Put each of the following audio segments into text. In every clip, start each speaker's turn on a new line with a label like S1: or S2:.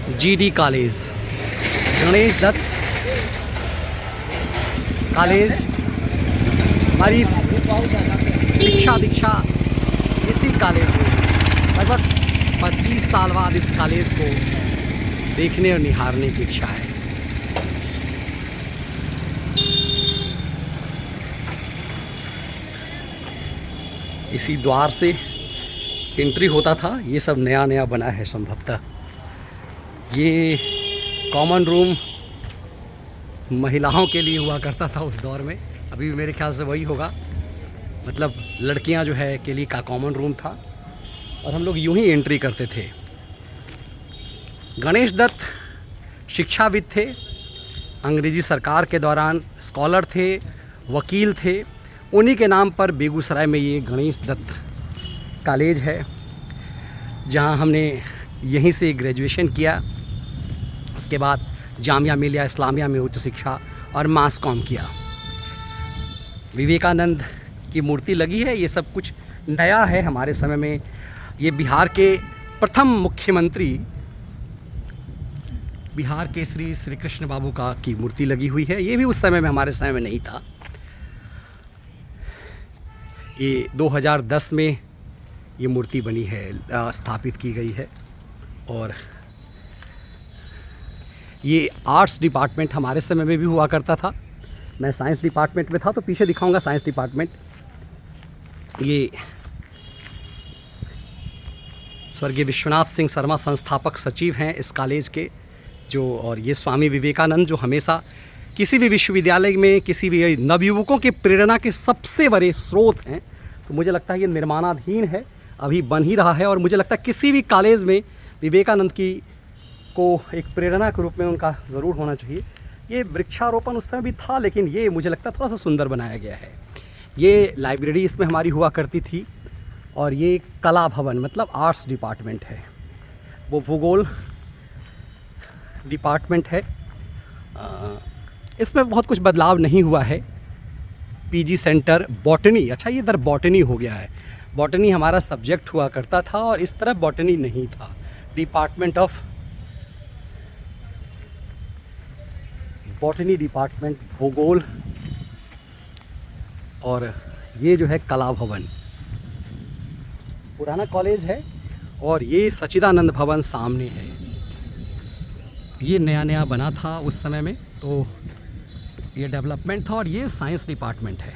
S1: GD college, Ganesh Dutt college. हमारी शिक्षा दीक्षा इसी कॉलेज में, लगभग 25 साल बाद इस कॉलेज को देखने और निहारने की इच्छा है। इसी द्वार से एंट्री होता था। ये सब नया नया बना है संभवतः। ये कॉमन रूम महिलाओं के लिए हुआ करता था उस दौर में, अभी भी मेरे ख्याल से वही होगा। मतलब लड़कियां जो है के लिए का कॉमन रूम था और हम लोग यूं ही एंट्री करते थे। गणेश दत्त शिक्षाविद थे, अंग्रेजी सरकार के दौरान स्कॉलर थे, वकील थे। उन्हीं के नाम पर बेगूसराय में ये गणेश दत्त कॉलेज है, जहां हमने यहीं से ग्रेजुएशन किया। उसके बाद जामिया मिलिया इस्लामिया में उच्च शिक्षा और मास कॉम किया। विवेकानंद की मूर्ति लगी है। ये सब कुछ नया है हमारे समय में। ये बिहार के प्रथम मुख्यमंत्री, बिहार के श्री कृष्ण बाबू का की मूर्ति लगी हुई है। ये भी उस समय में, हमारे समय में नहीं था। ये 2010 में ये मूर्ति बनी है, स्थापित की गई है। और ये आर्ट्स डिपार्टमेंट हमारे समय में भी हुआ करता था। मैं साइंस डिपार्टमेंट में था, तो पीछे दिखाऊंगा साइंस डिपार्टमेंट। ये स्वर्गीय विश्वनाथ सिंह शर्मा संस्थापक सचिव हैं इस कॉलेज के, जो, और ये स्वामी विवेकानंद जो हमेशा किसी भी विश्वविद्यालय में किसी भी नवयुवकों के प्रेरणा के सबसे बड़े स्रोत हैं। तो मुझे लगता है ये निर्माणाधीन है, अभी बन ही रहा है। और मुझे लगता है किसी भी कॉलेज में विवेकानंद की को एक प्रेरणा के रूप में उनका ज़रूर होना चाहिए। ये वृक्षारोपण उस समय भी था, लेकिन ये मुझे लगता है थोड़ा सा सुंदर बनाया गया है। ये लाइब्रेरी इसमें हमारी हुआ करती थी। और ये कला भवन, मतलब आर्ट्स डिपार्टमेंट है। वो भूगोल डिपार्टमेंट है। इसमें बहुत कुछ बदलाव नहीं हुआ है। पीजी सेंटर बॉटनी, अच्छा ये इधर बॉटनी हो गया है। बॉटनी हमारा सब्जेक्ट हुआ करता था और इस तरफ बॉटनी नहीं था। डिपार्टमेंट ऑफ बॉटनी, डिपार्टमेंट भूगोल। और ये जो है कला भवन, पुराना कॉलेज है। और ये सच्चिदानंद भवन सामने है। ये नया नया बना था उस समय में, तो ये डेवलपमेंट था। और ये साइंस डिपार्टमेंट है।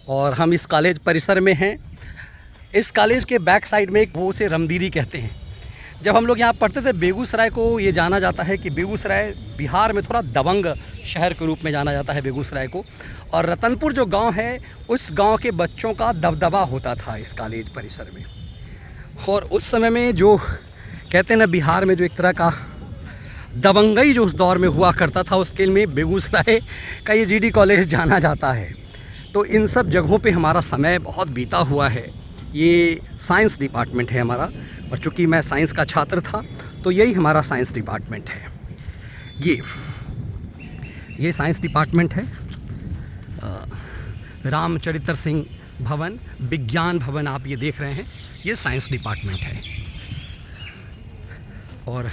S1: और हम इस कॉलेज परिसर में हैं। इस कॉलेज के बैक साइड में एक, वो उसे रमदीरी कहते हैं। जब हम लोग यहाँ पढ़ते थे, बेगूसराय को ये जाना जाता है कि बेगूसराय बिहार में थोड़ा दबंग शहर के रूप में जाना जाता है बेगूसराय को। और रतनपुर जो गांव है, उस गांव के बच्चों का दबदबा होता था इस कॉलेज परिसर में। और उस समय में जो कहते हैं ना, बिहार में जो एक तरह का दबंगई जो उस दौर में हुआ करता था, उसके में बेगूसराय का ये जीडी कॉलेज जाना जाता है। तो इन सब जगहों पे हमारा समय बहुत बीता हुआ है। ये साइंस डिपार्टमेंट है हमारा, और चूँकि मैं साइंस का छात्र था, तो यही हमारा साइंस डिपार्टमेंट है। ये साइंस डिपार्टमेंट है। रामचरित्र सिंह भवन, विज्ञान भवन आप ये देख रहे हैं, ये साइंस डिपार्टमेंट है। और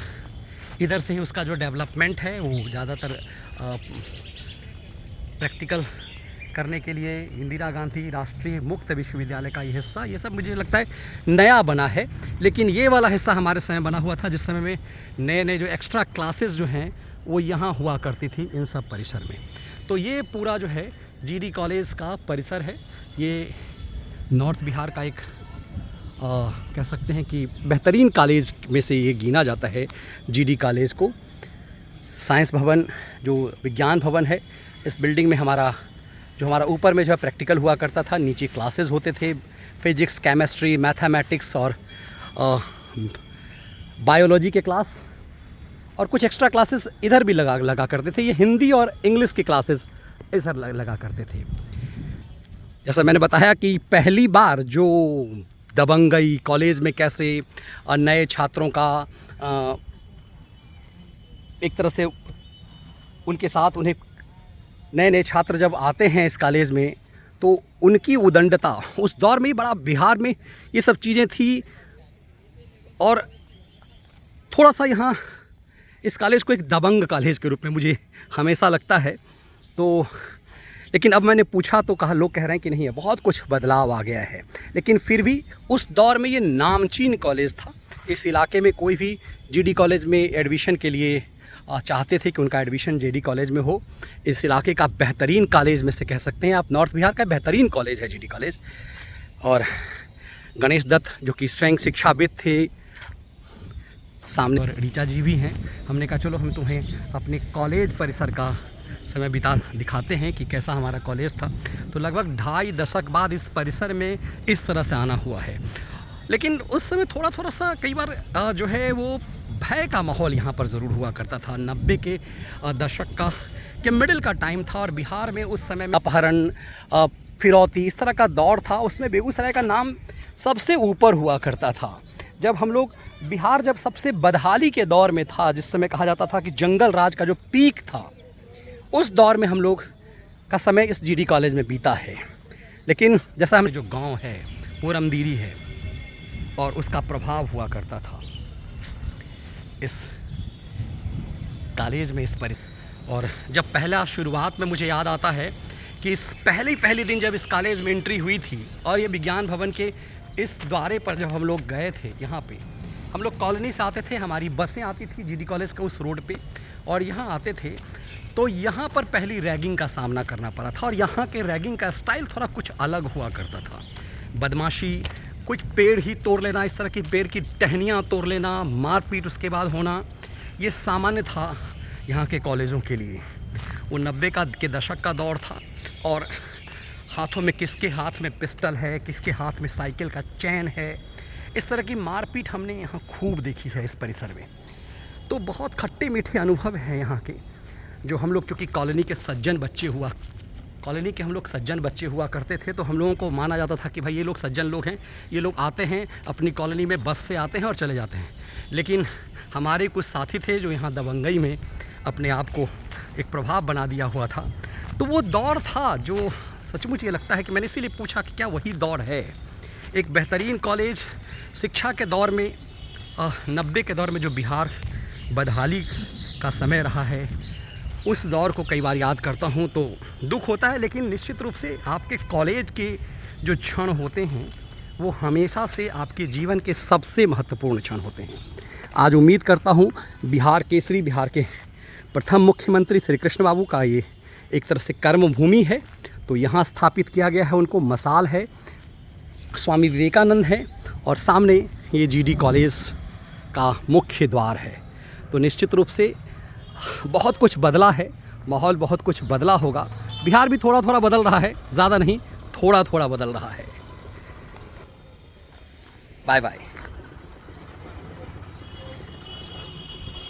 S1: इधर से ही उसका जो डेवलपमेंट है, वो ज़्यादातर प्रैक्टिकल करने के लिए इंदिरा गांधी राष्ट्रीय मुक्त विश्वविद्यालय का ये हिस्सा, ये सब मुझे लगता है नया बना है। लेकिन ये वाला हिस्सा हमारे समय बना हुआ था, जिस समय में नए नए जो एक्स्ट्रा क्लासेस जो हैं वो यहाँ हुआ करती थी इन सब परिसर में। तो ये पूरा जो है जीडी कॉलेज का परिसर है। ये नॉर्थ बिहार का एक कह सकते हैं कि बेहतरीन कॉलेज में से ये गिना जाता है जीडी कॉलेज को। साइंस भवन जो विज्ञान भवन है, इस बिल्डिंग में हमारा ऊपर में जो है प्रैक्टिकल हुआ करता था, नीचे क्लासेस होते थे, फिजिक्स, केमिस्ट्री, मैथमेटिक्स और बायोलॉजी के क्लास। और कुछ एक्स्ट्रा क्लासेस इधर भी लगा करते थे। ये हिंदी और इंग्लिश की क्लासेस इधर लगा करते थे। जैसा मैंने बताया कि पहली बार जो दबंगई कॉलेज में कैसे नए छात्रों का एक तरह से उनके साथ उन्हें नए नए छात्र जब आते हैं इस कॉलेज में, तो उनकी उदंडता उस दौर में ही बड़ा बिहार में ये सब चीज़ें थी। और थोड़ा सा यहाँ इस कॉलेज को एक दबंग कॉलेज के रूप में मुझे हमेशा लगता है। तो लेकिन अब मैंने पूछा तो कहा, लोग कह रहे हैं कि नहीं है, बहुत कुछ बदलाव आ गया है। लेकिन फिर भी उस दौर में ये नामचीन कॉलेज था। इस इलाके में कोई भी जीडी कॉलेज में एडमिशन के लिए चाहते थे कि उनका एडमिशन जीडी कॉलेज में हो। इस इलाके का बेहतरीन कॉलेज में से कह सकते हैं आप, नॉर्थ बिहार का बेहतरीन कॉलेज है जीडी कॉलेज। और गणेश दत्त जो कि स्वयं शिक्षाविद थे सामने, और ऋचा जी भी हैं। हमने कहा चलो हम तुम्हें अपने कॉलेज परिसर का समय बिता दिखाते हैं कि कैसा हमारा कॉलेज था। तो लगभग 2.5 दशक बाद इस परिसर में इस तरह से आना हुआ है। लेकिन उस समय थोड़ा सा कई बार जो है वो भय का माहौल यहाँ पर ज़रूर हुआ करता था। 90 के दशक का के मिडिल का टाइम था और बिहार में उस समय में अपहरण, फिरौती, इस तरह का दौर था। उसमें बेगूसराय का नाम सबसे ऊपर हुआ करता था। जब हम लोग बिहार जब सबसे बदहाली के दौर में था, जिस समय कहा जाता था कि जंगल राज का जो पीक था, उस दौर में हम लोग का समय इस जीडी कॉलेज में बीता है। लेकिन जैसा हमें जो गांव है वो रमदीरी है और उसका प्रभाव हुआ करता था इस कॉलेज में, इस पर। और जब पहला शुरुआत में मुझे याद आता है कि इस पहले दिन जब इस कॉलेज में एंट्री हुई थी और ये विज्ञान भवन के इस द्वारे पर जब हम लोग गए थे, यहाँ पे हम लोग कॉलोनी से आते थे, हमारी बसें आती थी जीडी कॉलेज का उस रोड पे, और यहाँ आते थे तो यहाँ पर पहली रैगिंग का सामना करना पड़ा था। और यहाँ के रैगिंग का स्टाइल थोड़ा कुछ अलग हुआ करता था। बदमाशी, कुछ पेड़ ही तोड़ लेना, इस तरह की पेड़ की टहनियाँ तोड़ लेना, मारपीट उसके बाद होना, ये सामान्य था यहाँ के कॉलेजों के लिए। वो 90 के दशक का दौर था और हाथों में, किसके हाथ में पिस्टल है, किसके हाथ में साइकिल का चैन है, इस तरह की मारपीट हमने यहाँ खूब देखी है इस परिसर में। तो बहुत खट्टे मीठे अनुभव हैं यहाँ के, जो हम लोग चूँकि कॉलोनी के सज्जन बच्चे हुआ करते थे, तो हम लोगों को माना जाता था कि भाई ये लोग सज्जन लोग हैं, ये लोग आते हैं अपनी कॉलोनी में बस से आते हैं और चले जाते हैं। लेकिन हमारे कुछ साथी थे जो यहाँ दबंगई में अपने आप को एक प्रभाव बना दिया हुआ था। तो वो दौर था जो सचमुच ये लगता है कि मैंने इसीलिए पूछा कि क्या वही दौर है। एक बेहतरीन कॉलेज शिक्षा के दौर में, 90 के दौर में जो बिहार बदहाली का समय रहा है, उस दौर को कई बार याद करता हूँ तो दुख होता है। लेकिन निश्चित रूप से आपके कॉलेज के जो क्षण होते हैं वो हमेशा से आपके जीवन के सबसे महत्वपूर्ण क्षण होते हैं। आज उम्मीद करता हूँ बिहार केसरी, बिहार के प्रथम मुख्यमंत्री श्री कृष्ण बाबू का ये एक तरह से कर्मभूमि है, तो यहाँ स्थापित किया गया है उनको। मसाल है, स्वामी विवेकानंद है और सामने ये जीडी कॉलेज का मुख्य द्वार है। तो निश्चित रूप से बहुत कुछ बदला है, माहौल बहुत कुछ बदला होगा। बिहार भी थोड़ा बदल रहा है, ज़्यादा नहीं, थोड़ा बदल रहा है। Bye bye.